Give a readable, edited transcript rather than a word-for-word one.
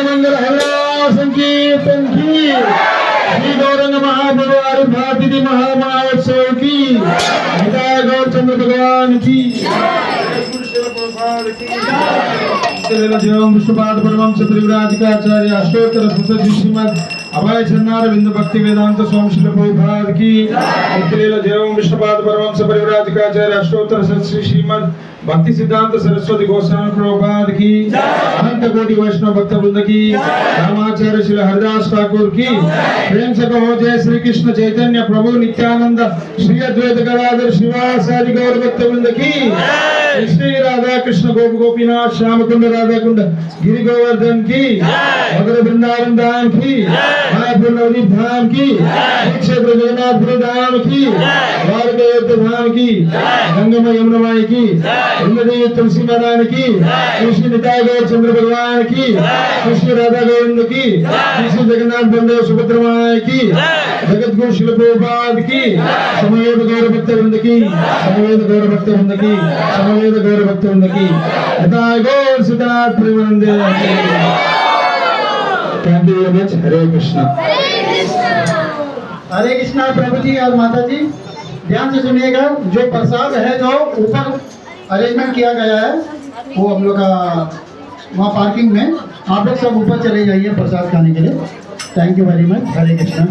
मंगल हल्ला संकीर्तन की श्री गौरंग महाभगवान भारती महामहोत्सव की हिदाय गौर चंद्र भगवान की देवम विष्णुपाद परमहंस त्रिविराजिकाचार्य अष्टोत्तर शतशती श्रीमद् अभय चन्नार बिंदु भक्ति वेदांत स्वामी श्रील प्रभुपाद की नित्यलीला देवम विष्णुपाद परमहंस परिव्राजकाचार्य अष्टोत्तर शतशती श्रीमद् भक्ति सिद्धांत सरस्वती गोस्वामी प्रभुपाद की अनंत कोटि वैष्णव भक्त वृंद की रामाचार्य श्री हरिदास ठाकुर की प्रेम से कहो जय श्री कृष्ण चैतन्य प्रभु नित्यानंद श्री अद्वैत गदाधर श्रीवासादि गौर भक्त वृंद की श्री राधा कृष्ण गोप गोपीनाथ श्याम कुंड राधा कुंड गिरि गोवर्धन की मधुर वृंदावन धाम की मायापुर नवदीप धाम की क्षेत्र जगन्नाथपुरी धाम की द्वारका धाम की गंगा यमुना की इंद्रदेव तुलसी मैदान की कृष्ण निताय गौर चंद्र भगवान की कृष्ण राधा गोविंद की कृष्ण जगन्नाथ बलदेव सुभद्रा माई की जगत गुरु श्रील प्रभुपाद की समवेत गौर भक्त वृंद की समवेत गौर भक्त वृंद की समवेत गौर भक्त वृंद की निताय गौर सिद्धार्थ प्रेमानंदे। Thank you very much. हरे कृष्णा। हरे कृष्णा प्रभु जी और माता जी ध्यान से सुनिएगा। जो प्रसाद है जो ऊपर अरेंजमेंट किया गया है वो हम लोग का वहाँ पार्किंग में, आप लोग सब ऊपर चले जाइए प्रसाद खाने के लिए। Thank you very much. हरे कृष्णा।